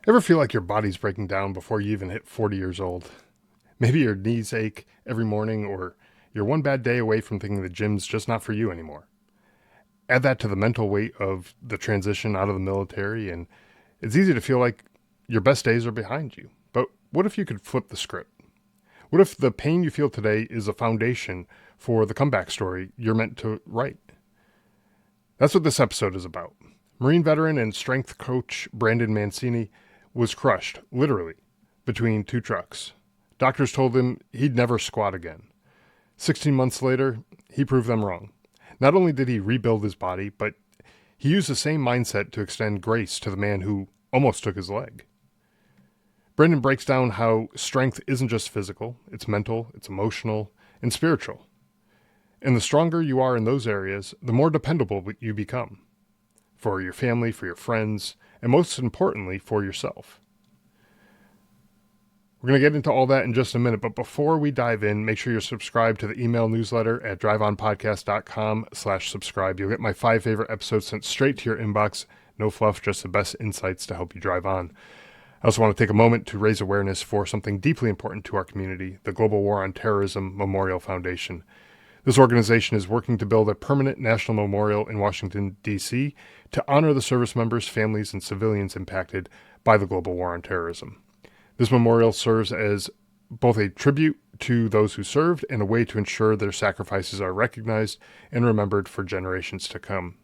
Ever feel like your body's breaking down before you even hit 40 years old? Maybe your knees ache every morning, or you're one bad day away from thinking the gym's just not for you anymore. Add that to the mental weight of the transition out of the military, and it's easy to feel like your best days are behind you. But what if you could flip the script? What if the pain you feel today is a foundation for the comeback story you're meant to write? That's what this episode is about. Marine veteran and strength coach Brandon Mancine was crushed, literally, between two trucks. Doctors told him he'd never squat again. 16 months later, he proved them wrong. Not only did he rebuild his body, but he used the same mindset to extend grace to the man who almost took his leg. Brendan breaks down how strength isn't just physical, it's mental, it's emotional, and spiritual. And the stronger you are in those areas, the more dependable you become for your family, for your friends, and most importantly, for yourself. We're going to get into all that in just a minute, but before we dive in, make sure you're subscribed to the email newsletter at driveonpodcast.com/subscribe. You'll get my 5 favorite episodes sent straight to your inbox. No fluff, just the best insights to help you drive on. I also want to take a moment to raise awareness for something deeply important to our community, the Global War on Terrorism Memorial Foundation. This organization is working to build a permanent national memorial in Washington, D.C. to honor the service members, families, and civilians impacted by the global war on terrorism. This memorial serves as both a tribute to those who served and a way to ensure their sacrifices are recognized and remembered for generations to come.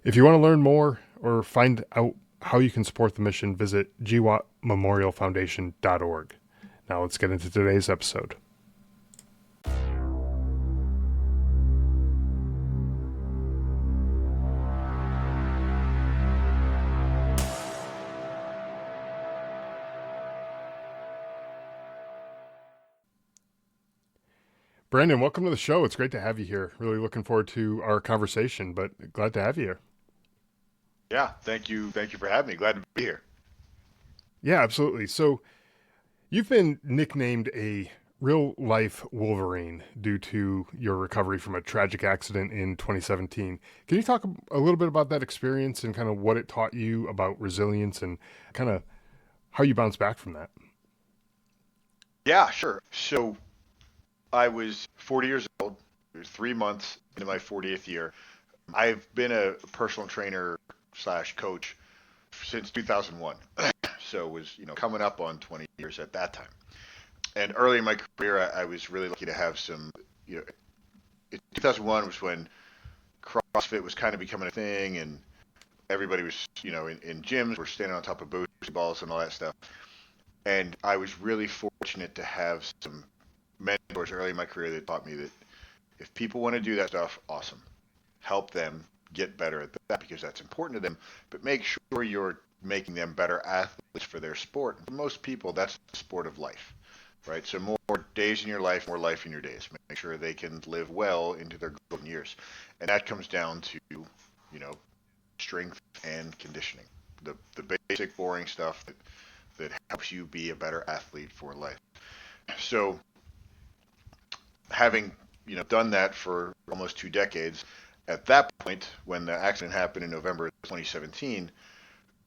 If you want to learn more or find out how you can support the mission, visit gwatmemorialfoundation.org. Now let's get into today's episode. Brandon, welcome to the show. It's great to have you here. Really looking forward to our conversation, but glad to have you here. Yeah, thank you. Thank you for having me. Glad to be here. Yeah, absolutely. So, you've been nicknamed a real life Wolverine due to your recovery from a tragic accident in 2017. Can you talk a little bit about that experience and kind of what it taught you about resilience and kind of how you bounced back from that? Yeah, sure. So I was 40 years old, 3 months into my 40th year. I've been a personal trainer slash coach since 2001. So it was, coming up on 20 years at that time. And early in my career, I was really lucky to have some, 2001 was when CrossFit was kind of becoming a thing and everybody was, in gyms, were standing on top of booty balls and all that stuff. And I was really fortunate to have some mentors early in my career that taught me that if people want to do that stuff, awesome. Help them get better at that because that's important to them, but make sure you're making them better athletes for their sport. For most people, that's the sport of life, right? So more days in your life, more life in your days. Make sure they can live well into their golden years. And that comes down to, strength and conditioning. The basic boring stuff that helps you be a better athlete for life. So having done that for almost 2 decades, at that point when the accident happened in November 2017,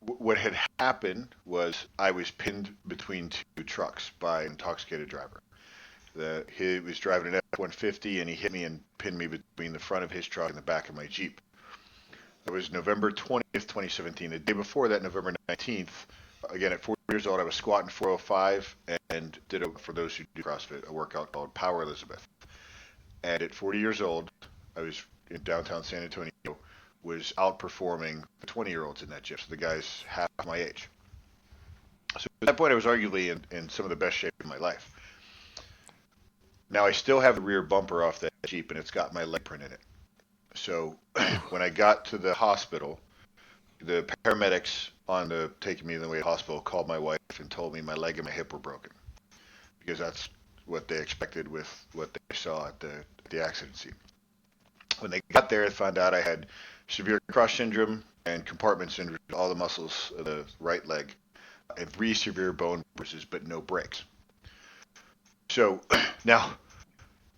what had happened was I was pinned between two trucks by an intoxicated driver. He was driving an F-150 and he hit me and pinned me between the front of his truck and the back of my Jeep. That was November 20th, 2017. The day before that, November 19th, again at 40 years old, I was squatting 405 and did, for those who do CrossFit, a workout called Power Elizabeth. And at 40 years old, I was in downtown San Antonio, was outperforming the 20-year-olds in that gym. So the guy's half my age. So at that point, I was arguably in some of the best shape of my life. Now I still have the rear bumper off that Jeep, and it's got my leg print in it. So when I got to the hospital, the paramedics taking me the way to the hospital called my wife and told me my leg and my hip were broken because that's what they expected with what they saw at the accident scene. When they got there, they found out I had severe crush syndrome and compartment syndrome, all the muscles of the right leg, and 3 severe bone bruises, but no breaks. So now,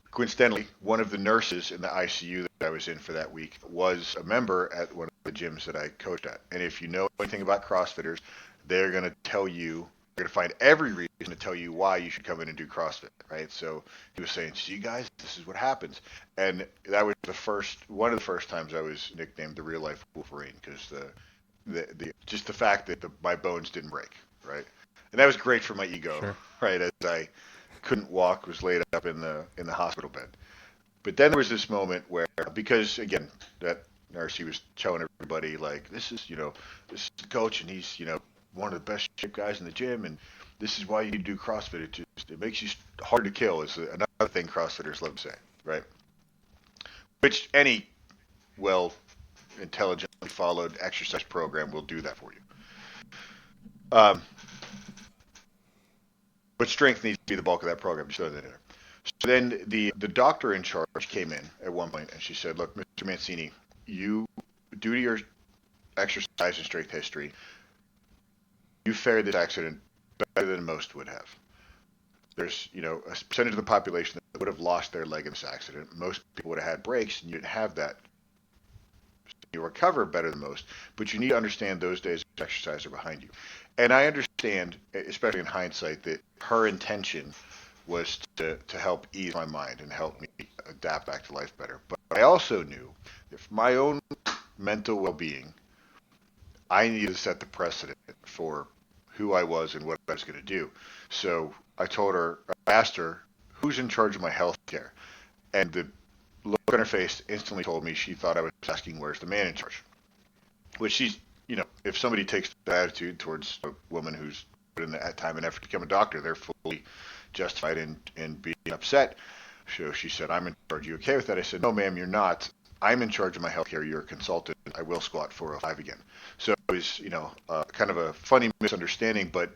coincidentally, one of the nurses in the ICU that I was in for that week was a member at one of the gyms that I coached at. And if you know anything about CrossFitters, they're going to tell you, they're going to find every reason to tell you why you should come in and do CrossFit, right? So he was saying, see guys, this is what happens. And that was one of the first times I was nicknamed the real life Wolverine, because just the fact that my bones didn't break, right? And that was great for my ego, Sure. right? As I couldn't walk, was laid up in the hospital bed. But then there was this moment where, because again, that nurse, he was telling everybody like, this is the coach, and he's one of the best shape guys in the gym, and this is why you do CrossFit. It makes you hard to kill. Is another thing CrossFitters love to say, right? Which any well intelligently followed exercise program will do that for you. Um, but strength needs to be the bulk of that program. Just throw that in there. So then the doctor in charge came in at one point, and she said, "Look, Mr. Mancini, you, due to your exercise and strength history, you fared this accident better than most would have. There's, a percentage of the population that would have lost their leg in this accident. Most people would have had breaks, and you didn't have that. You recover better than most, but you need to understand those days of exercise are behind you." And I understand, especially in hindsight, that her intention was to help ease my mind and help me adapt back to life better. But I also knew that for my own mental well-being, I needed to set the precedent for who I was and what I was going to do. So I asked her, who's in charge of my health care? And the look on her face instantly told me she thought I was asking, where's the man in charge? Which if somebody takes that attitude towards a woman who's put in the time and effort to become a doctor, they're fully justified in being upset. So she said, I'm in charge. Are you okay with that? I said, no, ma'am, you're not. I'm in charge of my healthcare. You're a consultant. I will squat 405 again. So it was, kind of a funny misunderstanding, but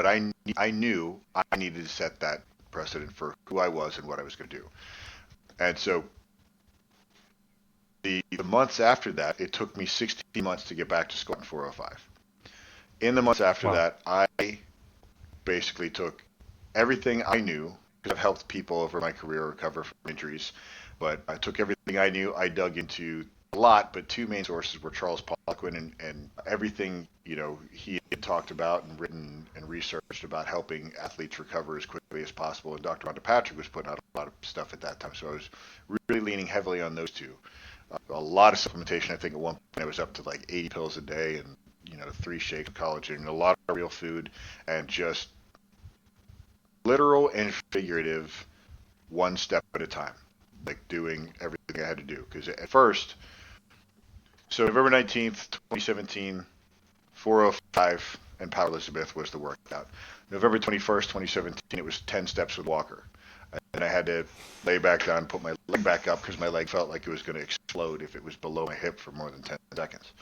I knew I needed to set that precedent for who I was and what I was going to do. And so the months after that, it took me 16 months to get back to squatting 405. In the months after Wow. that, I basically took everything I knew, because I've helped people over my career recover from injuries, but I took everything I knew, I dug into a lot, but two main sources were Charles Poliquin and everything, he had talked about and written and researched about helping athletes recover as quickly as possible. And Dr. Rhonda Patrick was putting out a lot of stuff at that time. So I was really leaning heavily on those two. A lot of supplementation. I think at one point I was up to like 80 pills a day and, 3 shakes of collagen and a lot of real food and just literal and figurative, one step at a time, like doing everything I had to do. Because at first, so November 19th, 2017, 405 and Power Elizabeth was the workout. November 21st, 2017, it was 10 steps with Walker. And I had to lay back down, put my leg back up because my leg felt like it was going to explode if it was below my hip for more than 10 seconds.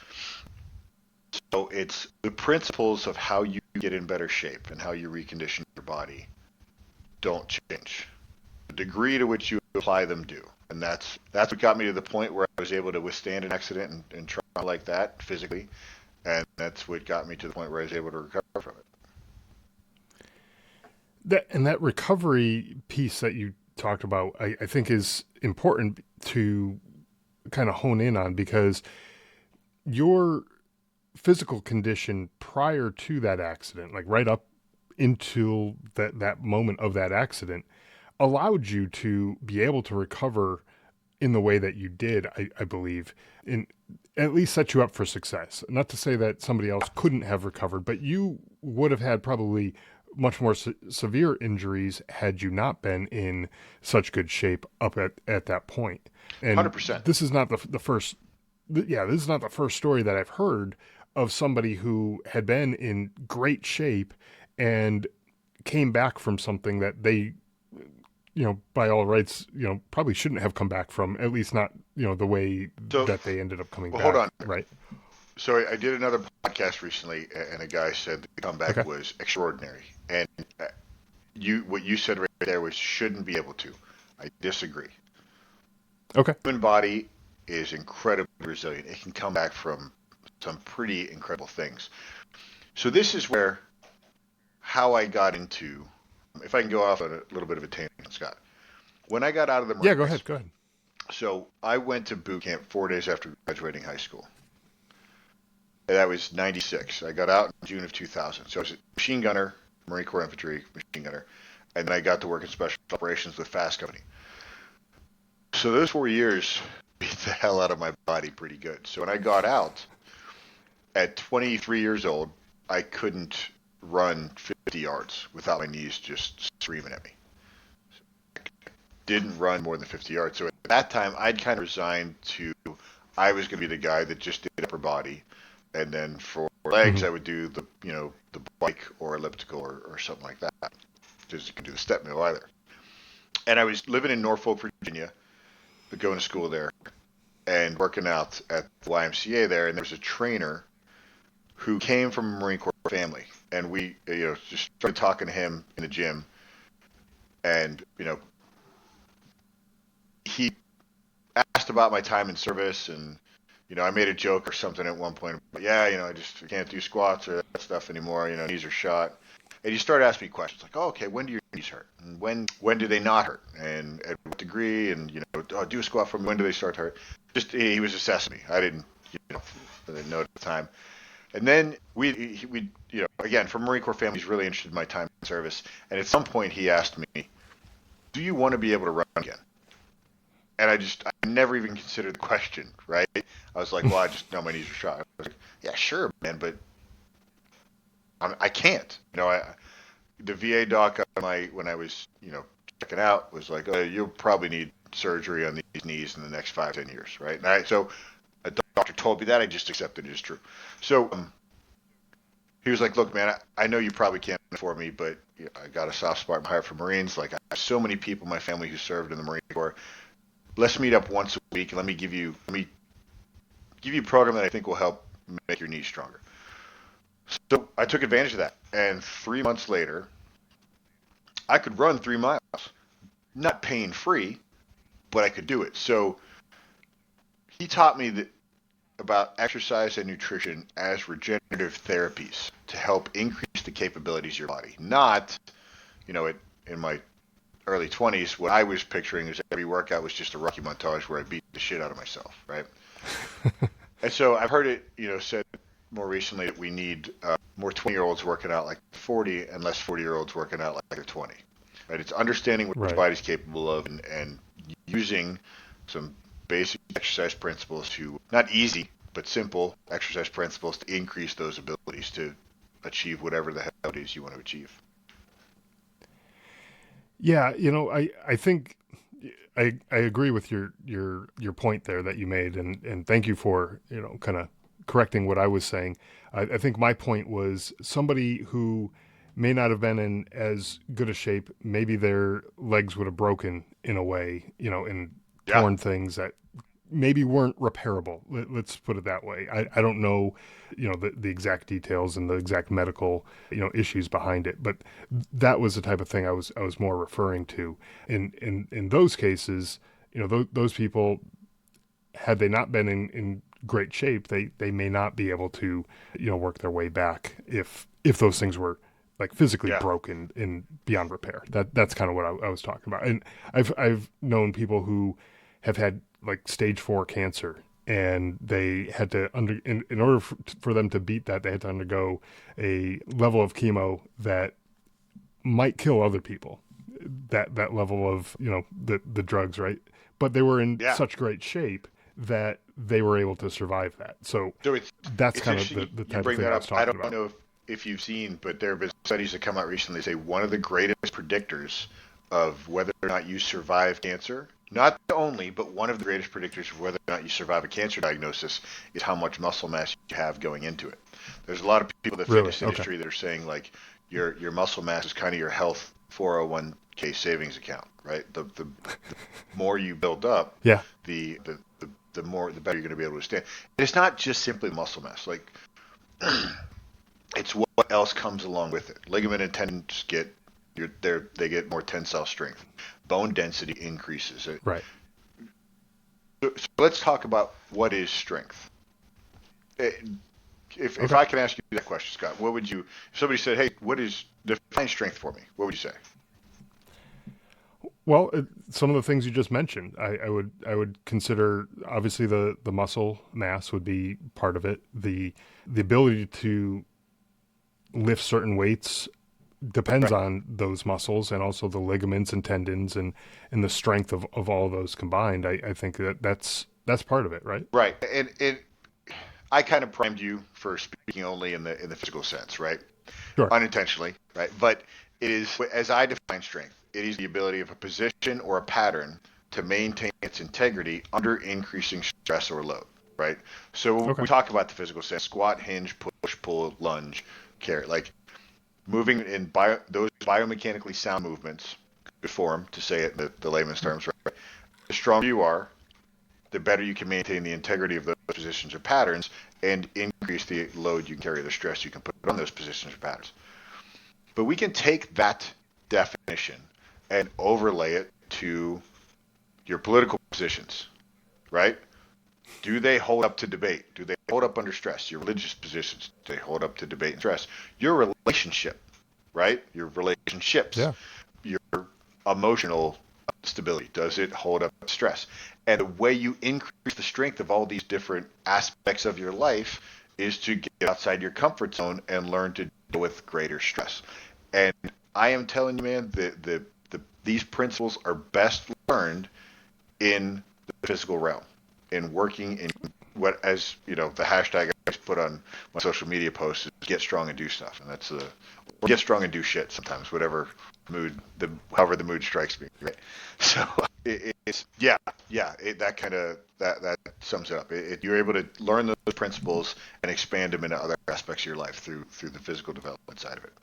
So it's the principles of how you get in better shape and how you recondition your body don't change. The degree to which you apply them do. And that's what got me to the point where I was able to withstand an accident and trauma like that physically. And that's what got me to the point where I was able to recover from it. That recovery piece that you talked about, I think is important to kind of hone in on, because your physical condition prior to that accident, like right up into that moment of that accident, allowed you to be able to recover in the way that you did, I believe, in at least set you up for success. Not to say that somebody else couldn't have recovered, but you would have had probably much more severe injuries had you not been in such good shape up at that point. And 100%. this is not the first, yeah, this is not the first story that I've heard of somebody who had been in great shape and came back from something that they, by all rights, probably shouldn't have come back from, at least not, the way So, that they ended up coming well, hold back. on. Right. So I did another podcast recently, and a guy said the comeback Okay. was extraordinary. And what you said right there was shouldn't be able to. I disagree. Okay. The human body is incredibly resilient. It can come back from some pretty incredible things. So this is where how I got into, if I can go off on a little bit of a tangent, Scott. When I got out of the Yeah, go Marines, ahead. Go ahead. so I went to boot camp 4 days after graduating high school. That was 96. I got out in June of 2000. So I was a machine gunner, Marine Corps infantry machine gunner, and then I got to work in special operations with Fast Company. So those 4 years beat the hell out of my body pretty good. So when I got out at 23 years old, I couldn't run 50 yards without my knees just screaming at me. Didn't run more than 50 yards. So at that time, I'd kind of resigned to I was going to be the guy that just did upper body, and then for legs, Hmm. I would do the bike or elliptical or something like that, because you can do the step mill either. And I was living in Norfolk, Virginia, going to school there, and working out at the YMCA there. And there was a trainer who came from a Marine Corps family, and we just started talking to him in the gym, and he asked about my time in service, and I made a joke or something at one point. But yeah, I can't do squats or that stuff anymore. Knees are shot. And he started asking me questions like, "Oh, okay, when do your knees hurt? And when do they not hurt? And at what degree? And oh, do a squat from when do they start to hurt?" Just he was assessing me. I didn't know at the time. And then we again from Marine Corps family, he's really interested in my time in service. And at some point, he asked me, "Do you want to be able to run again?" And I never even considered the question, right? I was like, well, I just know my knees are shot. I was like, yeah, sure, man, but I can't. The VA doc on when I was, checking out was like, oh, you'll probably need surgery on these knees in the next 5, 10 years, right? So a doctor told me that I just accepted it as true. So he was like, look, man, I know you probably can't afford me, but I got a soft spot in my heart for Marines. Like I have so many people in my family who served in the Marine Corps. Let's meet up once a week and let me give you a program that I think will help make your knees stronger. So I took advantage of that, and 3 months later, I could run 3 miles, not pain free, but I could do it. So he taught me about exercise and nutrition as regenerative therapies to help increase the capabilities of your body. Not, in my early 20s, what I was picturing is every workout was just a Rocky montage where I beat the shit out of myself, right? And so I've heard it, said more recently that we need more 20-year-olds working out like 40 and less 40-year-olds working out like they're 20. Right? It's understanding what your Right. body's capable of and using some basic exercise principles to not easy but simple exercise principles to increase those abilities to achieve whatever the hell it is you want to achieve. Yeah, I think I agree with your point there that you made, and thank you for kind of correcting what I was saying. I think my point was somebody who may not have been in as good a shape. Maybe their legs would have broken in a way, and Yeah, torn things that maybe weren't repairable. Let's put it that way. I don't know, the exact details and the exact medical, issues behind it, but that was the type of thing I was more referring to. In those cases, those people, had they not been in great shape, they may not be able to, work their way back if those things were like physically yeah. broken and beyond repair. That's kind of what I was talking about. And I've known people who have had like stage 4 cancer, and they had to in order for them to beat that, they had to undergo a level of chemo that might kill other people. That level of the drugs, right? But they were in Yeah. such great shape that they were able to survive that. So So it's that's it's kind of interesting the you type of bring thing that I was up. I talking don't about. know if you've seen, but there have been studies that come out recently that say one of the greatest predictors of whether or not you survive cancer, not the only, but one of the greatest predictors of whether or not you survive a cancer diagnosis is how much muscle mass you have going into it. There's a lot of people in the Really? fitness Okay. industry that are saying like your muscle mass is kind of your health 401k savings account, right? The more you build up, Yeah. the better you're going to be able to stand. And it's not just simply muscle mass. Like it's what else comes along with it. Ligament and tendons they get more tensile strength. Bone density increases. Right. So let's talk about what is strength. Eh, if Okay. I can ask you that question, Scott, what would you? If somebody said, "Hey, what is define strength for me?" What would you say? Well, some of the things you just mentioned, I would consider obviously the muscle mass would be part of it. The the ability to lift certain weights depends Right. on those muscles and also the ligaments and tendons and the strength of all of those combined. I think that's part of it, right? Right. And I kind of primed you for speaking only in the physical sense, right? Sure. Unintentionally, right? But it is, as I define strength, it is the ability of a position or a pattern to maintain its integrity under increasing stress or load, right? So Okay. we talk about the physical sense: squat, hinge, push, pull, lunge, carry, like moving in those biomechanically sound movements. Good form to say it in the layman's terms, right? The stronger you are, the better you can maintain the integrity of those positions or patterns and increase the load you can carry, the stress you can put on those positions or patterns. But we can take that definition and overlay it to your political positions, right? Do they hold up to debate? Do they hold up under stress? Your religious positions, do they hold up to debate and stress? Your relationship, right? Your relationships, Yeah. your emotional stability, does it hold up to stress? And the way you increase the strength of all these different aspects of your life is to get outside your comfort zone and learn to deal with greater stress. And I am telling you, man, these principles are best learned in the physical realm, in working in what, as you know, the hashtag I always put on my social media posts is get strong and do stuff. And that's or get strong and do shit sometimes, whatever mood, however the mood strikes me, right? So it's, that kind of, that sums it up. You're able to learn those principles and expand them into other aspects of your life through the physical development side of it.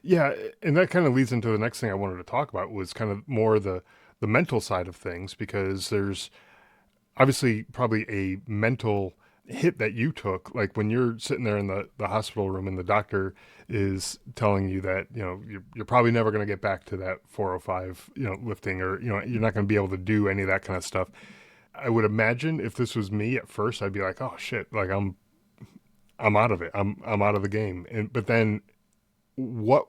Yeah, and that kind of leads into the next thing I wanted to talk about was kind of more the mental side of things because there's obviously probably a mental hit that you took like when you're sitting there in the hospital room and the doctor is telling you that you're probably never going to get back to that 405 lifting or you're not going to be able to do any of that kind of stuff. I would imagine if this was me at first I'd be like, oh shit, like I'm out of it, I'm out of the game. And but then what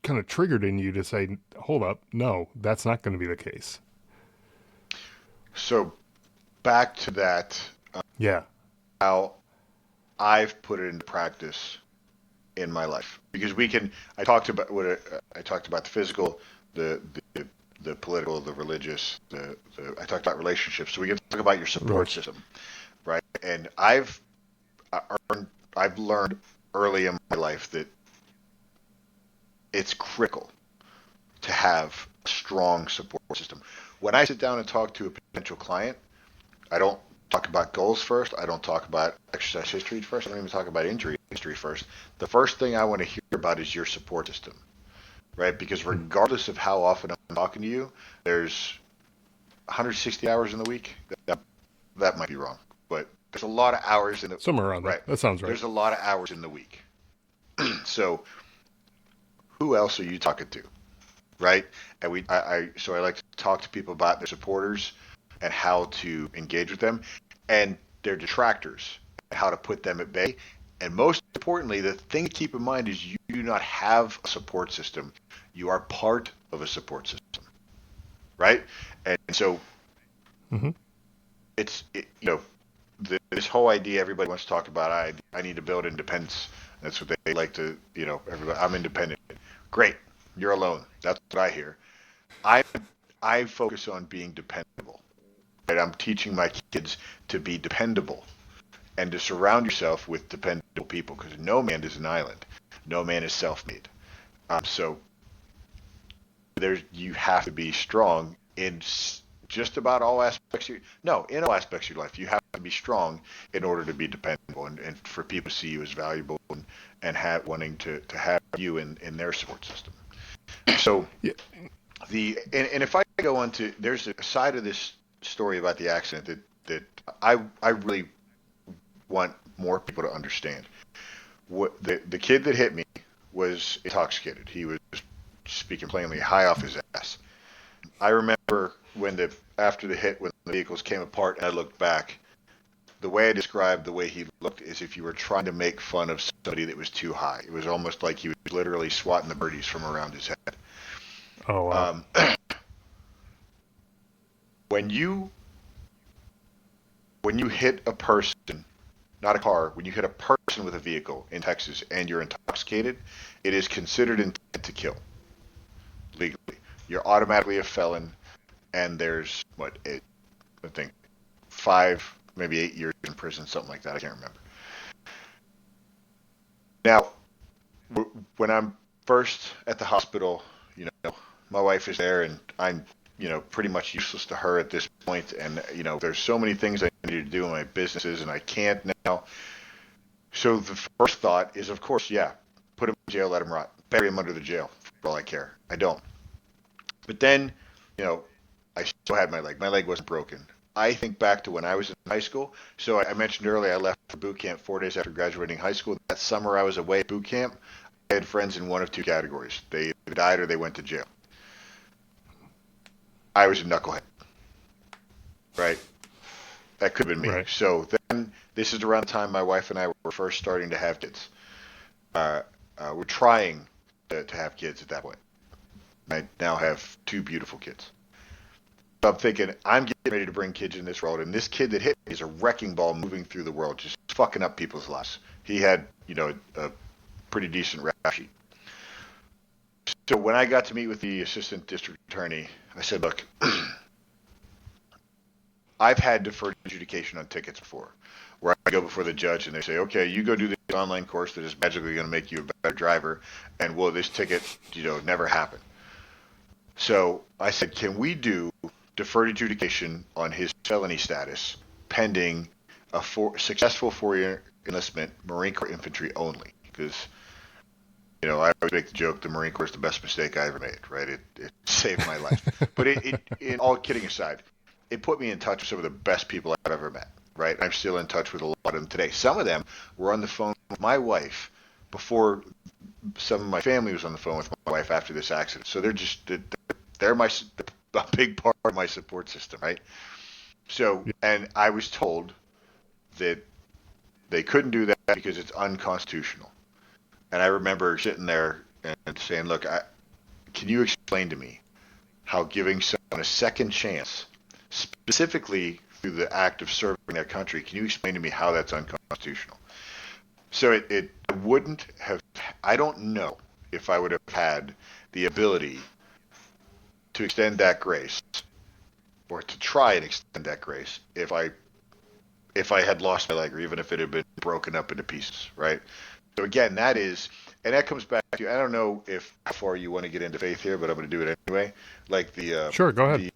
kind of triggered in you to say, hold up, no, that's not going to be the case? So back to that, Yeah. how I've put it into practice in my life because we can. I talked about the physical, the the political, the religious. I talked about relationships. So we can talk about your support Right. system, right? And I've learned early in my life that it's critical to have a strong support system. When I sit down and talk to a potential client, I don't talk about goals first. I don't talk about exercise history first. I don't even talk about injury history first. The first thing I want to hear about is your support system, right? Because regardless of how often I'm talking to you, there's 160 hours in the week. That might be wrong, but there's a lot of hours in the Somewhere around there. right. That sounds right. There's a lot of hours in the week. So who else are you talking to, right? And so I like to talk to people about their supporters and how to engage with them, and their detractors, and how to put them at bay. And most importantly, the thing to keep in mind is you do not have a support system. You are part of a support system, right? And so Hmm. this whole idea everybody wants to talk about. I need to build independence. That's what they like to, everybody. I'm independent. Great, you're alone. That's what I hear. I I focus on being dependable. Right? I'm teaching my kids to be dependable and to surround yourself with dependable people because no man is an island. No man is self-made. So you have to be strong in just about all aspects. No, in all aspects of your life, you have to be strong in order to be dependable and for people to see you as valuable and wanting to have you in their support system. So Yeah. and if I go on to, there's a side of this story about the accident that I really want more people to understand. What the kid that hit me was intoxicated. He was, speaking plainly, high off his ass. I remember after the hit, when the vehicles came apart, and I looked back. The way I described the way he looked is if you were trying to make fun of somebody that was too high. It was almost like he was literally swatting the birdies from around his head. Oh wow. Um, when you when you hit a person, not a car, when you hit a person with a vehicle in Texas and you're intoxicated, it is considered intent to kill legally. You're automatically a felon, and there's I think 5, maybe 8 years in prison, something like that. I can't remember. Now, when I'm first at the hospital, my wife is there, and I'm, pretty much useless to her at this point. And, there's so many things I need to do in my businesses, and I can't now. So the first thought is, of course, yeah, put him in jail, let him rot, bury him under the jail for all I care. I don't. But then, you know, I still had my leg. My leg wasn't broken. I think back to when I was in high school. So I mentioned earlier I left for boot camp 4 days after graduating high school. That summer I was away at boot camp. I had friends in one of two categories. They either died or they went to jail. I was a knucklehead, right? That could have been me. Right. So then this is around the time my wife and I were first starting to have kids. We're trying to have kids at that point. I now have two beautiful kids. So I'm thinking, I'm getting ready to bring kids in this world, and this kid that hit me is a wrecking ball moving through the world, just fucking up people's lives. He had, a pretty decent rap sheet. So when I got to meet with the assistant district attorney, I said, look, I've had deferred adjudication on tickets before, where I go before the judge and they say, okay, you go do this online course that is magically going to make you a better driver, and will this ticket, never happen? So I said, can we do deferred adjudication on his felony status pending a successful 4-year enlistment, Marine Corps infantry only? Because, I always make the joke, the Marine Corps is the best mistake I ever made, right? It saved my life. But in all kidding aside, it put me in touch with some of the best people I've ever met, right? I'm still in touch with a lot of them today. Some of them were on the phone with my wife before some of my family was on the phone with my wife after this accident. So they're a big part of my support system, right? So, and I was told that they couldn't do that because it's unconstitutional. And I remember sitting there and saying, look, can you explain to me how giving someone a second chance, specifically through the act of serving their country, can you explain to me how that's unconstitutional? So it wouldn't have, I don't know if I would have had the ability to extend that grace or to try and extend that grace if I had lost my leg, or even if it had been broken up into pieces, right? So again, that comes back to, I don't know how far you want to get into faith here, but I'm going to do it anyway. Like Sure, go ahead.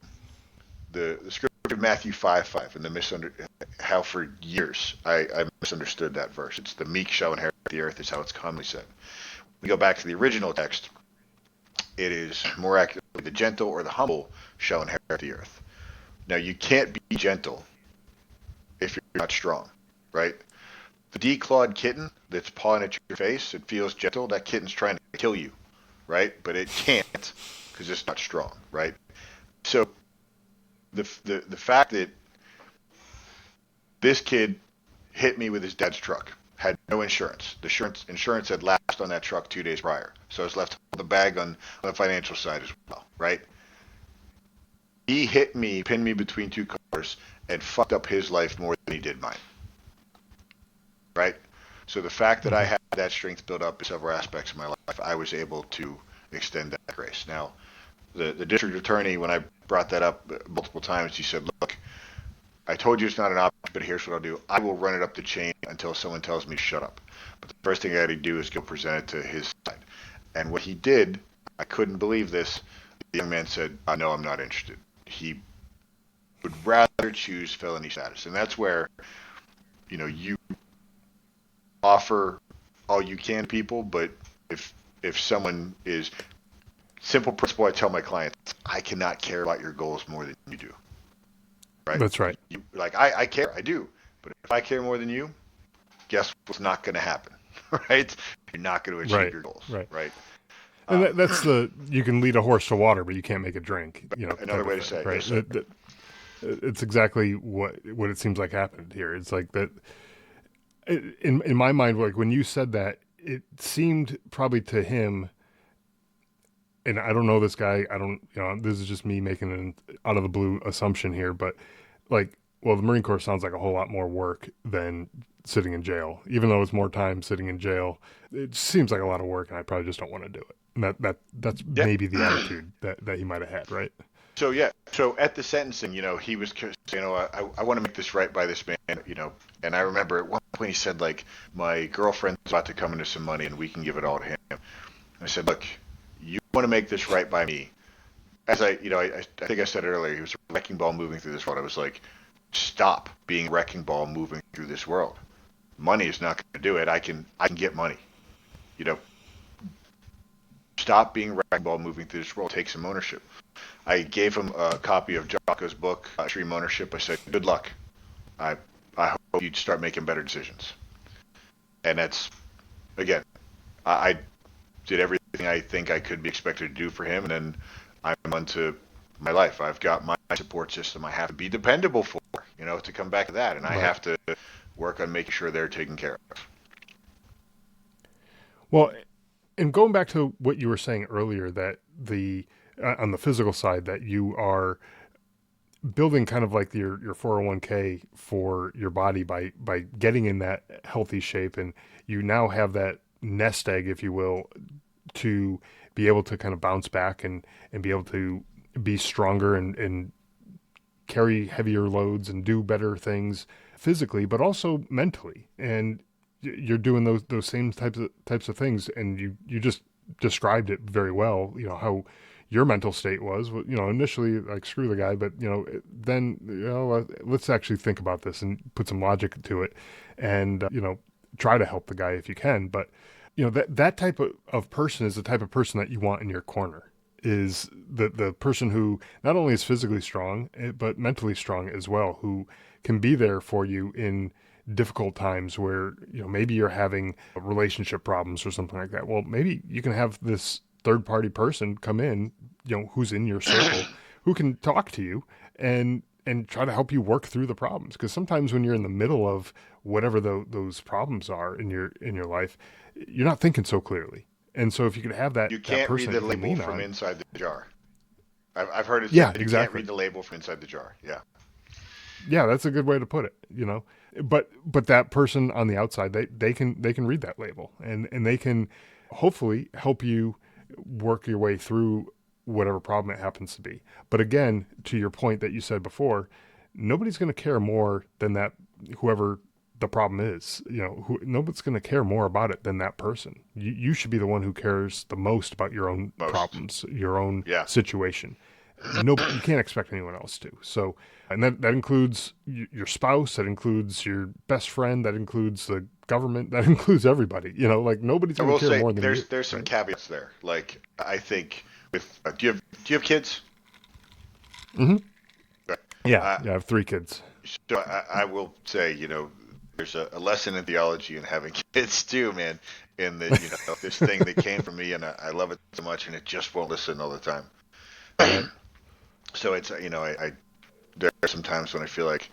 the scripture of Matthew 5:5 and how for years I misunderstood that verse. It's the meek shall inherit the earth is how it's commonly said. We go back to the original text. It is more accurately the gentle or the humble shall inherit the earth. Now you can't be gentle if you're not strong, right? The declawed kitten that's pawing at your face, it feels gentle. That kitten's trying to kill you, right? But it can't because it's not strong, right? So the fact that this kid hit me with his dad's truck, had no insurance. The insurance had lapsed on that truck 2 days prior, so I was left with the bag on the financial side as well, right? He hit me, pinned me between two cars, and fucked up his life more than he did mine. Right? So the fact that I had that strength built up in several aspects of my life, I was able to extend that grace. Now, the district attorney, when I brought that up multiple times, he said, look, I told you it's not an option, but here's what I'll do. I will run it up the chain until someone tells me to shut up. But the first thing I had to do is go present it to his side. And what he did, I couldn't believe this. The young man said, no, I'm not interested. He would rather choose felony status. And that's where, you offer all you can to people, but if someone is, simple principle I tell my clients, I cannot care about your goals more than you do. Right? That's right. I care, I do. But if I care more than you, guess what's not going to happen, right? You're not going to achieve your goals, right? And that's you can lead a horse to water, but you can't make it drink. Another way to say, right? Yes, It's exactly what it seems like happened here. It's like that. In my mind, like when you said that, it seemed probably to him, and I don't know this guy. I don't, this is just me making an out of the blue assumption here, but like Well, the Marine Corps sounds like a whole lot more work than sitting in jail. Even though it's more time sitting in jail, it seems like a lot of work, and I probably just don't want to do it. And that's Yeah. maybe the attitude that he might have had, right? So yeah, so at the sentencing, he was, I want to make this right by this man, and I remember at one point he said like, my girlfriend's about to come into some money and we can give it all to him. I said, look, you want to make this right by me. As I think I said earlier, he was a wrecking ball moving through this world. I was like, stop being a wrecking ball moving through this world. Money is not going to do it. I can get money. You know, stop being a wrecking ball moving through this world. Take some ownership. I gave him a copy of Jocko's book, Extreme Ownership. I said, good luck. I I hope you'd start making better decisions. And that's, again, I did everything I think I could be expected to do for him, and then I'm onto my life. I've got my support system I have to be dependable for, to come back to that, and I Right. have to work on making sure they're taken care of. Well, and going back to what you were saying earlier, that the on the physical side, that you are building kind of like your 401k for your body by getting in that healthy shape, and you now have that nest egg, if you will, to be able to kind of bounce back and be able to be stronger and carry heavier loads and do better things physically, but also mentally. And you're doing those same types of things, and you just described it very well. How your mental state was. Initially like screw the guy, but then let's actually think about this and put some logic to it, and try to help the guy if you can. But that type of person is the type of person that you want in your corner, is the person who not only is physically strong but mentally strong as well, who can be there for you in difficult times where maybe you're having relationship problems or something like that. Well, maybe you can have this third party person come in, who's in your circle, who can talk to you and try to help you work through the problems, because sometimes when you're in the middle of whatever those problems are in your life, you're not thinking so clearly. And so if you could have You that can't person read that the you can label lean from on. inside the jar. I've heard it said, Yeah, you can't exactly. read the label from inside the jar. Yeah. Yeah, that's a good way to put it. But that person on the outside, they can read that label, and they can hopefully help you work your way through whatever problem it happens to be. But again, to your point that you said before, nobody's going to care more than that, whoever the problem is. Nobody's going to care more about it than that person. You should be the one who cares the most about your own Most. problems, your own Yeah. situation. No, you can't expect anyone else to. So, and that includes your spouse, that includes your best friend, that includes the government, that includes everybody. Like nobody's I going to will care say more than you, there's some right? caveats there. Like I think with do you have kids? Mm-hmm. Right. Yeah, Uh, yeah. I have 3 kids. so I will say, there's a lesson in theology in having kids too, man. In that, this thing that came from me, and I love it so much, and it just won't listen all the time. Right. So it's, I there are some times when I feel like,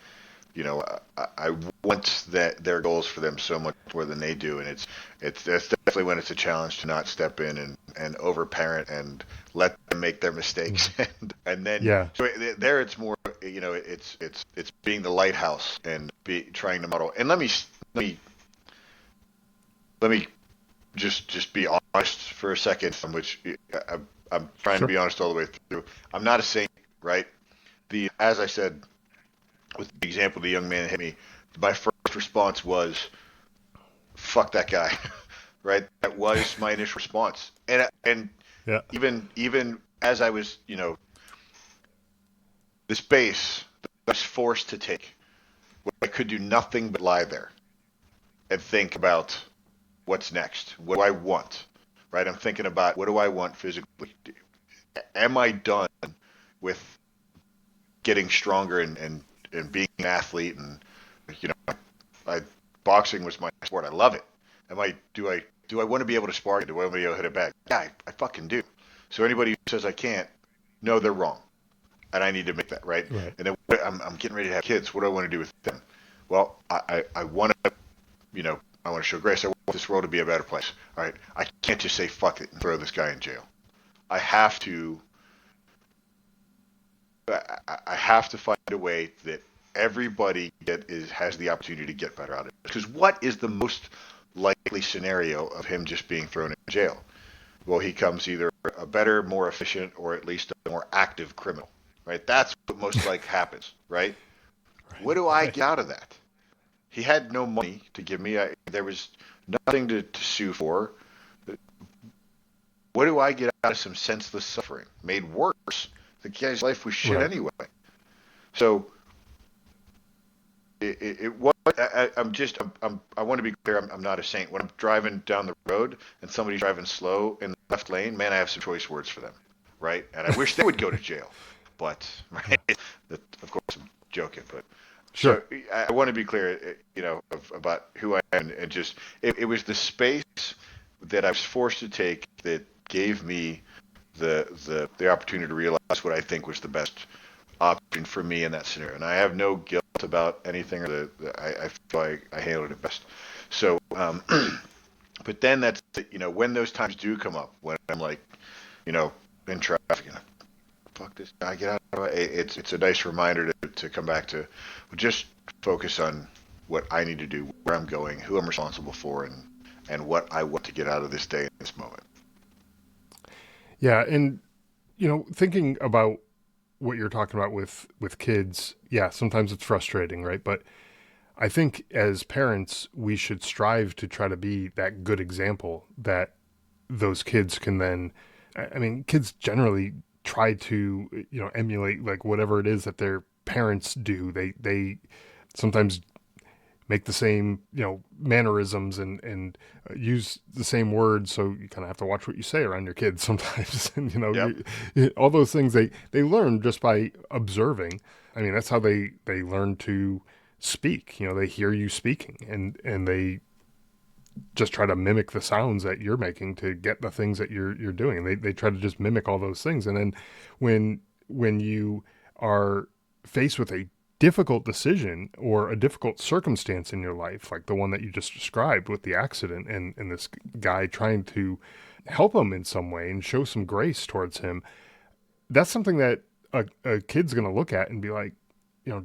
I want their goals for them so much more than they do, and it's that's definitely when it's a challenge to not step in and overparent and let them make their mistakes, Mm-hmm. and then Yeah. so there it's more, it's being the lighthouse and be trying to model. And let me let me just be honest for a second, from which I'm trying to Sure. be honest all the way through. I'm not a saint, right? As I said, with the example, the young man that hit me, my first response was, "Fuck that guy," right? That was my initial response, and Yeah. even as I was, the space that I was forced to take, where I could do nothing but lie there and think about what's next. What do I want? Right? I'm thinking about, what do I want physically? Am I done with getting stronger and being an athlete? And you know, I boxing was my sport. I love it. Do I want to be able to spar? Do I want to be able to hit it back? Yeah, I fucking do. So anybody who says I can't, no, they're wrong, and I need to make that right. Right. And then I'm getting ready to have kids. What do I want to do with them? Well, I want to, I want to show grace. I want this world to be a better place. All right, I can't just say fuck it and throw this guy in jail. I have to I have to find a way that everybody has the opportunity to get better out of it. Because what is the most likely scenario of him just being thrown in jail? Well, he comes either a better, more efficient, or at least a more active criminal, right? That's what most like happens, right? What Right. do I Right. get out of that? He had no money to give me. There was nothing to sue for. What do I get out of some senseless suffering? Made worse. The guy's life was shit Right. anyway. So it was. I'm just. I want to be clear. I'm not a saint. When I'm driving down the road and somebody's driving slow in the left lane, man, I have some choice words for them, right? And I wish they would go to jail. But Yeah. right, of course I'm joking. But so Sure. I want to be clear, about who I am, and just it was the space that I was forced to take that gave me the opportunity to realize what I think was the best option for me in that scenario. And I have no guilt about anything, or I feel like I handled it best. So, but then when those times do come up, when I'm like, you know, in traffic, fuck this guy, get out of it. It's a nice reminder to come back to just focus on what I need to do, where I'm going, who I'm responsible for, and what I want to get out of this day in this moment. Yeah. And, thinking about what you're talking about with kids, yeah, sometimes it's frustrating, right? But I think as parents, we should strive to try to be that good example that those kids can then. I mean, kids generally try to emulate like whatever it is that their parents do. They sometimes make the same mannerisms and use the same words, so you kind of have to watch what you say around your kids sometimes. And Yep. all those things they learn just by observing. I mean, that's how they learn to speak. They hear you speaking, and they just try to mimic the sounds that you're making to get the things that you're doing. They try to just mimic all those things. And then when you are faced with a difficult decision or a difficult circumstance in your life, like the one that you just described with the accident, and this guy trying to help him in some way and show some grace towards him, that's something that a kid's going to look at and be like,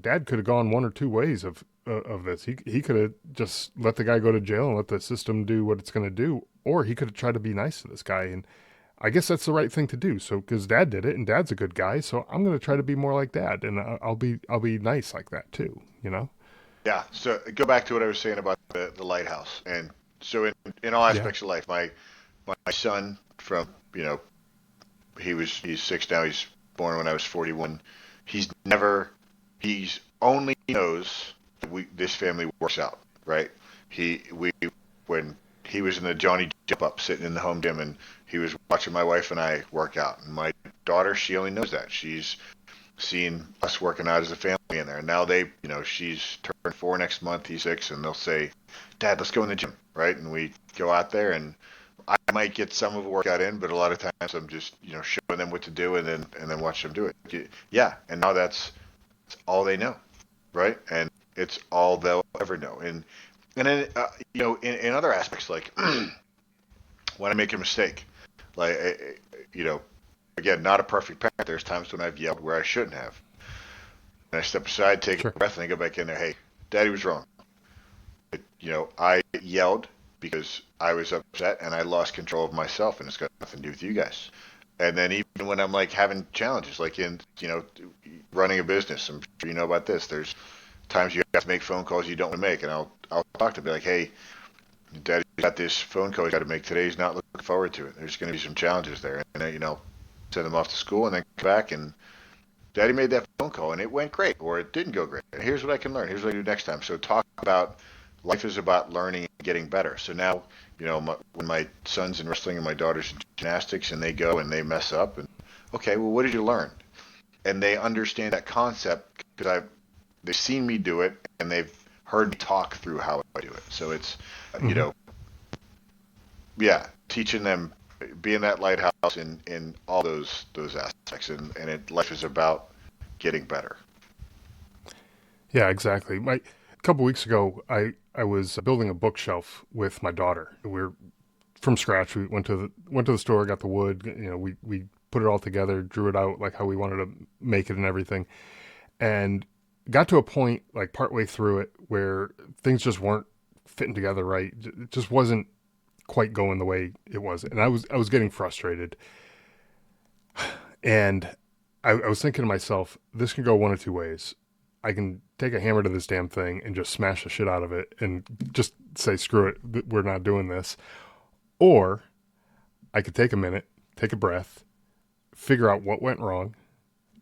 dad could have gone one or two ways of this. He could have just let the guy go to jail and let the system do what it's going to do, or he could have tried to be nice to this guy. And I guess that's the right thing to do. So because dad did it and dad's a good guy, so I'm going to try to be more like dad, and I'll be nice like that too. Yeah. So go back to what I was saying about the lighthouse, and so in all Yeah. aspects of life, my son from he's 6 now. He's born when I was 41. He's never he's only knows that this family works out, right? He we when he was in the Johnny Jump Up sitting in the home gym, and he was watching my wife and I work out. And my daughter, she only knows that. She's seen us working out as a family in there. And now she's turned 4 next month, he's 6, and they'll say, Dad, let's go in the gym, right? And we go out there, and I might get some of the workout in, but a lot of times I'm just, showing them what to do, and then watch them do it. Yeah, and now that's all they know, right? And it's all they'll ever know. And then in other aspects, like when I make a mistake, like again, not a perfect parent. There's times when I've yelled where I shouldn't have, and I step aside, take Sure. a breath, and I go back in there. Hey, Daddy was wrong. I yelled because I was upset and I lost control of myself, and it's got nothing to do with you guys. And then even when I'm like having challenges, like in running a business, I'm sure you know about this. There's times you have to make phone calls you don't want to make, and I'll talk to be like, hey, Daddy got this phone call he's got to make today. He's not looking forward to it. There's going to be some challenges there, and send them off to school, and then come back and Daddy made that phone call and it went great, or it didn't go great. And here's what I can learn. Here's what I do next time. So talk about life is about learning and getting better. So now, when my son's in wrestling and my daughter's in gymnastics, and they go and they mess up, and okay, well, what did you learn? And they understand that concept because they've seen me do it and they've heard me talk through how I do it. So it's, you Hmm. know, yeah, teaching them, being that lighthouse in all those aspects, and life is about getting better. Yeah, exactly. A couple weeks ago, I was building a bookshelf with my daughter. We're from scratch. We went to the store, got the wood. We put it all together, drew it out like how we wanted to make it and everything, and got to a point like partway through it where things just weren't fitting together right. It just wasn't quite going the way it was, and I was getting frustrated, and I was thinking to myself, this can go one of two ways. I can take a hammer to this damn thing and just smash the shit out of it and just say screw it, we're not doing this, or I could take a minute, take a breath, figure out what went wrong,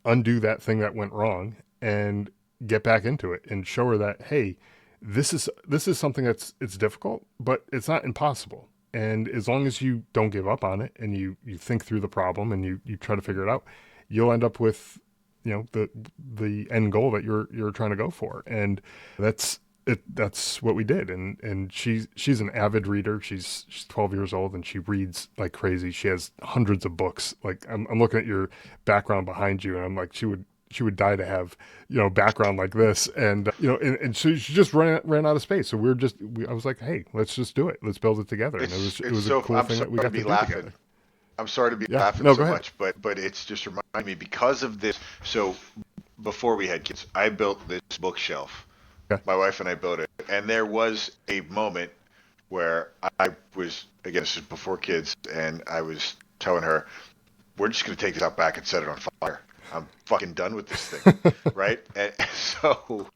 undo that thing that went wrong, and get back into it and show her that, hey, this is something that's it's difficult, but it's not impossible. And as long as you don't give up on it and you think through the problem and you try to figure it out, you'll end up with, the end goal that you're trying to go for. And that's it. That's what we did. And she's an avid reader. She's 12 years old and she reads like crazy. She has hundreds of books. Like I'm looking at your background behind you, and I'm like, she would die to have, background like this. And and she just ran out of space. So I was like, hey, let's just do it. Let's build it together. And it It's was a so cool I'm thing that sorry we to got to be do laughing. together. I'm sorry to be Yeah, laughing no, go so ahead. much, but it's just reminding me because of this. So before we had kids, I built this bookshelf. Okay. My wife and I built it, and there was a moment where I was, again, this is before kids, and I was telling her, we're just going to take this out back and set it on fire. I'm fucking done with this thing, right? And so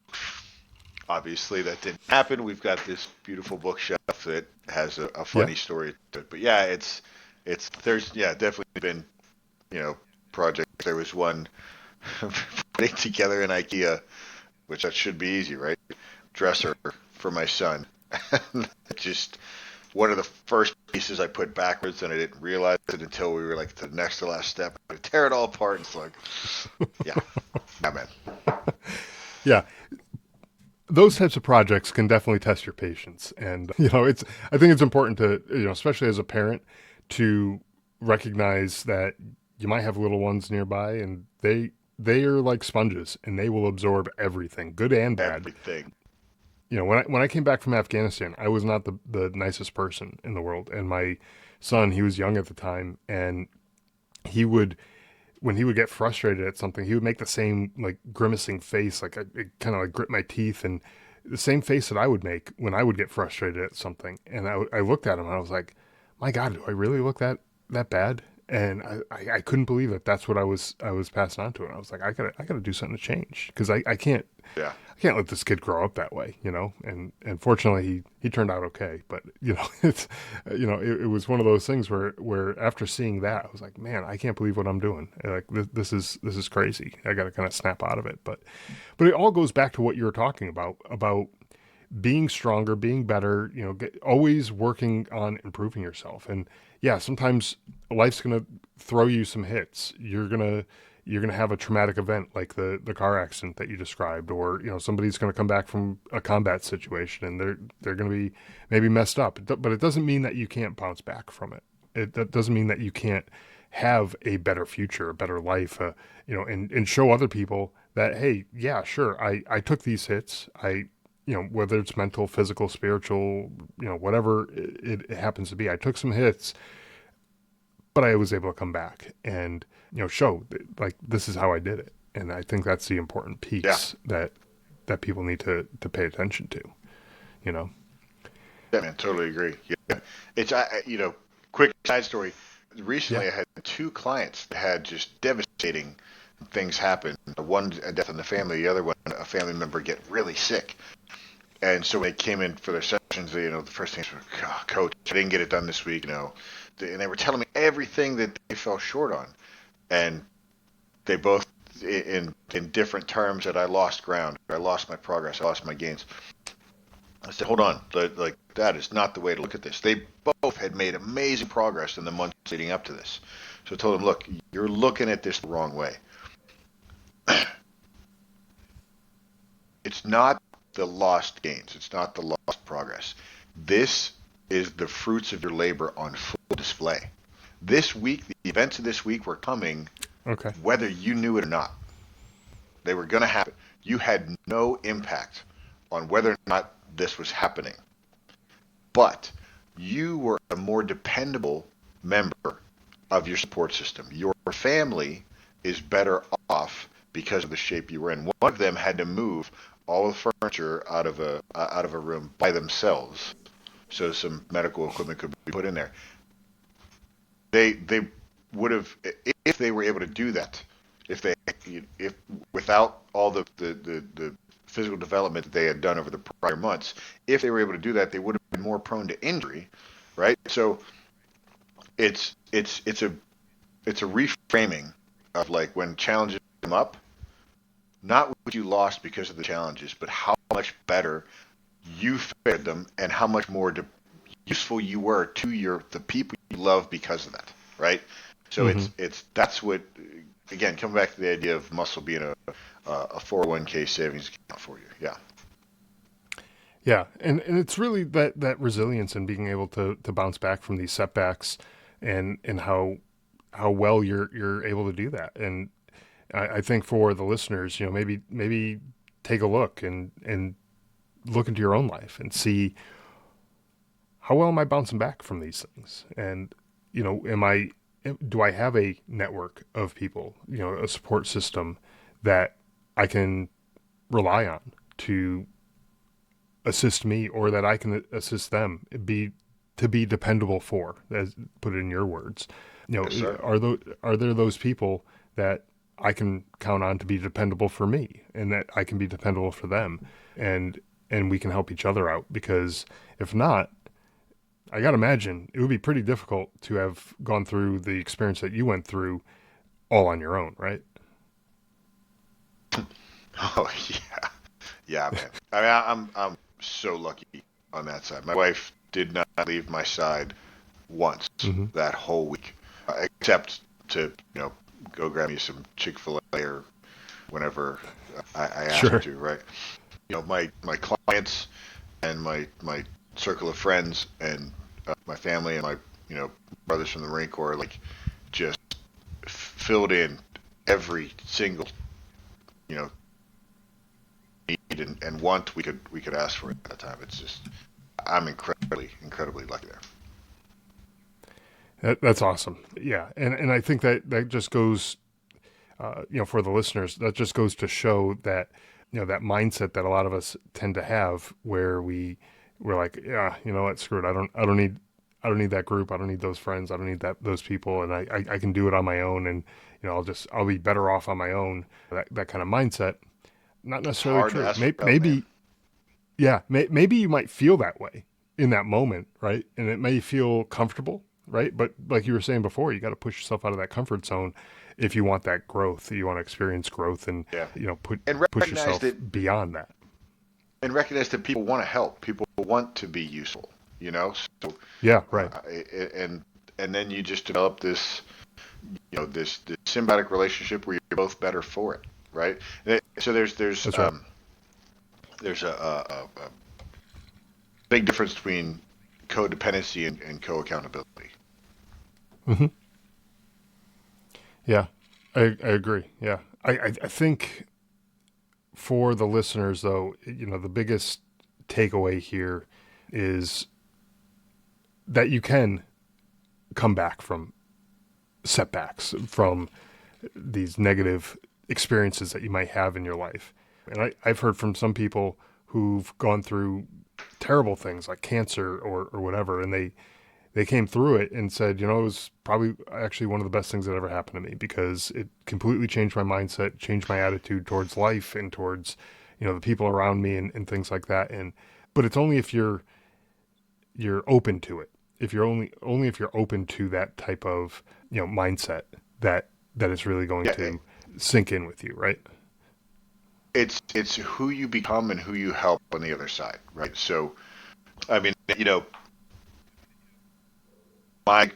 obviously that didn't happen. We've got this beautiful bookshelf that has a Yeah. funny story to it. But yeah, there's definitely been, you know, projects. There was one putting together an IKEA, which that should be easy, right? Dresser for my son. Just one of the first pieces I put backwards, and I didn't realize it until we were like to the next to last step. I tear it all apart, and it's like, yeah, yeah, man. Yeah. Those types of projects can definitely test your patience. And, I think it's important to, especially as a parent, to recognize that you might have little ones nearby and they are like sponges and they will absorb everything, good and bad. Everything. When I came back from Afghanistan, I was not the nicest person in the world. And my son, he was young at the time, and he would when he would get frustrated at something, he would make the same like grimacing face, like I kind of like grit my teeth, and the same face that I would make when I would get frustrated at something. And I looked at him and I was like, my God, do I really look that bad? And I couldn't believe that that's what I was passing on to him. I was like, I gotta do something to change because Yeah. I can't let this kid grow up that way, And fortunately, he turned out okay. But it's it was one of those things where after seeing that, I was like, man, I can't believe what I'm doing. Like this is crazy. I got to kind of snap out of it. But it all goes back to what you were talking about being stronger, being better. Always working on improving yourself. And yeah, sometimes life's gonna throw you some hits. You're gonna have a traumatic event like the car accident that you described, or somebody's gonna come back from a combat situation and they're gonna be maybe messed up. But it doesn't mean that you can't bounce back from it. That doesn't mean that you can't have a better future, a better life, and show other people that, hey, yeah, sure, I took these hits. Whether it's mental, physical, spiritual, whatever it happens to be, I took some hits, but I was able to come back and show like this is how I did it. And I think that's the important Yeah. piece that people need to pay attention to. You know. Yeah, man, totally agree. Yeah. Quick side story. Yeah. Recently, I had two clients that had just devastating things happen. One, a death in the family. The other one, a family member get really sick. And so when they came in for their sessions, the first thing was, "God, Coach, I didn't get it done this week, And they were telling me everything that they fell short on. And they both, in different terms, that I lost ground. I lost my progress. I lost my gains. I said, hold on, like that is not the way to look at this. They both had made amazing progress in the months leading up to this. So I told them, look, you're looking at this the wrong way. It's not the lost gains. It's not the lost progress. This is the fruits of your labor on full display. This week, the events of this week were coming Okay. whether you knew it or not. They were going to happen. You had no impact on whether or not this was happening. But you were a more dependable member of your support system. Your family is better off because of the shape you were in. One of them had to move all the furniture out of a room by themselves, so some medical equipment could be put in there. They would have, if they were able to do that, if they if without all the physical development that they had done over the prior months, if they were able to do that, they would have been more prone to injury, right? So it's a reframing of like when challenges come up, not what you lost because of the challenges, but how much better you fared them and how much more useful you were to the people you love because of that, right? So Hmm. it's that's what, again, coming back to the idea of muscle being a 401k savings account for you. Yeah. Yeah, and it's really that resilience and being able to bounce back from these setbacks, and how well you're able to do that. And I think for the listeners, maybe take a look and look into your own life and see how well am I bouncing back from these things, and am I do I have a network of people, a support system that I can rely on to assist me, or that I can assist them, be dependable for, as put it in your words. Yes, sir. Are there those people that I can count on to be dependable for me, and that I can be dependable for them, and we can help each other out? Because if not, I got to imagine it would be pretty difficult to have gone through the experience that you went through all on your own, right? Oh yeah, yeah, man. I mean, I'm so lucky on that side. My wife did not leave my side once Mm-hmm. that whole week, except to go grab me some Chick-fil-A or whenever I asked her Sure. to, right? My clients and my circle of friends and my family and my brothers from the Marine Corps, like, just filled in every single you know need and want we could ask for at that time. It's just, I'm incredibly lucky there. That's awesome. Yeah, and I think that just goes, for the listeners, that just goes to show that, that mindset that a lot of us tend to have, where we're like, yeah, you know what, screw it. I don't need that group. I don't need those friends. I don't need those people, and I can do it on my own, and I'll be better off on my own. That kind of mindset, not It's necessarily hard to true. ask for help, man. Maybe, yeah, maybe you might feel that way in that moment, right? And it may feel comfortable, right? But like you were saying before, you got to push yourself out of that comfort zone if you want that growth. You want to experience growth, and Yeah, and push recognize yourself that beyond that. people want to help. People want to be useful. So Yeah, right. and then you just develop this symbiotic relationship where you're both better for it, right? So That's right. there's a big difference between codependency and co-accountability. Hmm. Yeah, I agree. Yeah, I think for the listeners, though, the biggest takeaway here is that you can come back from setbacks, from these negative experiences that you might have in your life. And I've heard from some people who've gone through terrible things like cancer, or whatever, and they came through it and said, it was probably actually one of the best things that ever happened to me, because it completely changed my mindset, changed my attitude towards life and towards, the people around me, and things like that. But it's only if you're open to it. If you're only if you're open to that type of, mindset, that it's really going Yeah, to sink in with you, right? it's who you become and who you help on the other side, right? So, I mean, my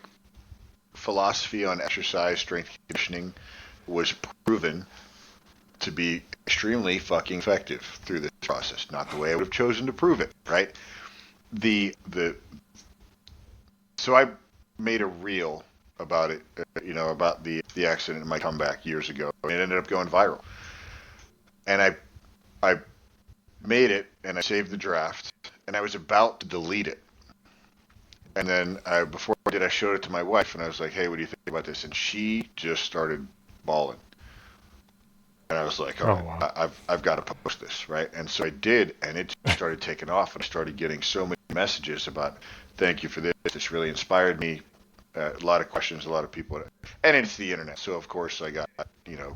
philosophy on exercise, strength conditioning was proven to be extremely fucking effective through this process. Not the way I would have chosen to prove it, right? The So I made a reel about it, about the accident and my comeback years ago. It ended up going viral, and I made it and I saved the draft, and I was about to delete it. And then before I did, I showed it to my wife, and I was like, "Hey, what do you think about this?" And she just started bawling. And I was like, all Oh, right, wow. I've got to post this, right? And so I did, and it started taking off. And I started getting so many messages about, thank you for this. This really inspired me. A lot of questions, a lot of people, and it's the internet. So of course I got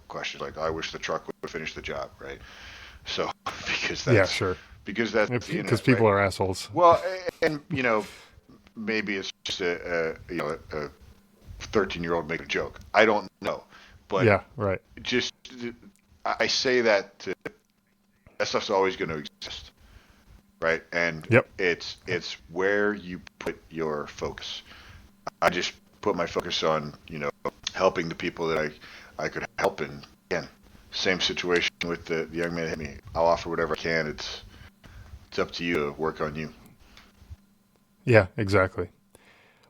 questions like, I wish the truck would finish the job, right? So because Yeah, that's sure. because that's the Because internet, right? people are assholes. Well, and maybe it's just a 13-year-old making a joke. I don't know, but Yeah, right. just I say that that stuff's always going to exist, right? And Yep. it's where you put your focus. I just put my focus on helping the people that I could help. And again, same situation with the young man that hit me. I'll offer whatever I can. It's up to you to work on you. Yeah, exactly.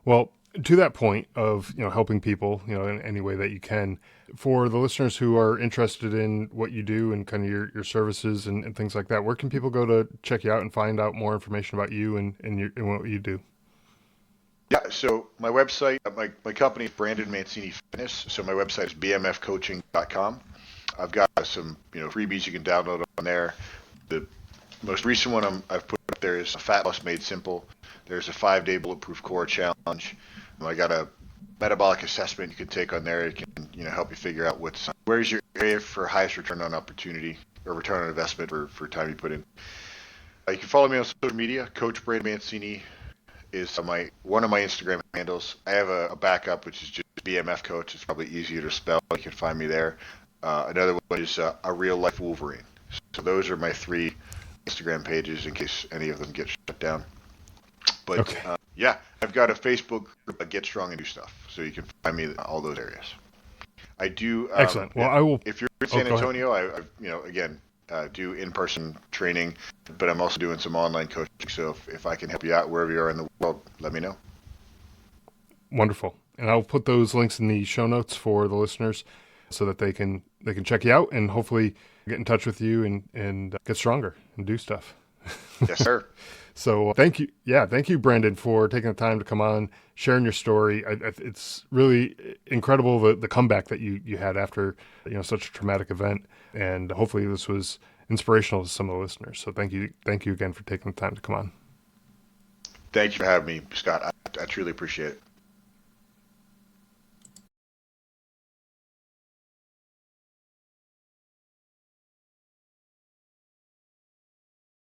Well, to that point of helping people in any way that you can, for the listeners who are interested in what you do and kind of your services and things like that, where can people go to check you out and find out more information about you and what you do? Yeah, so my website, my company is Brandon Mancine Fitness. So my website is bmfcoaching.com. I've got some freebies you can download on there. The most recent one I've put up there is Fat Loss Made Simple. There's a 5-day bulletproof core challenge. I got a metabolic assessment you can take on there. It can help you figure out where's your area for highest return on opportunity or return on investment for time you put in. You can follow me on social media. Coach Brandon Mancini is one of my Instagram handles. I have a backup which is just BMF Coach. It's probably easier to spell. You can find me there. Another one is a real life Wolverine. So those are my 3 Instagram pages in case any of them get shut down. But Okay. yeah, I've got a Facebook group, Get Strong and Do Stuff, so you can find me in all those areas. I do, Excellent. Well, yeah. I will. If you're in Oh, San go ahead. Antonio, I again do in-person training, but I'm also doing some online coaching. So if I can help you out wherever you are in the world, let me know. Wonderful. And I'll put those links in the show notes for the listeners so that they can check you out and hopefully get in touch with you and get stronger and do stuff. Yes, sir. So thank you. Yeah. Thank you, Brandon, for taking the time to come on, sharing your story. It's really incredible the comeback that you had after, such a traumatic event. And hopefully this was inspirational to some of the listeners. So thank you. Thank you again for taking the time to come on. Thank you for having me, Scott. I truly appreciate it.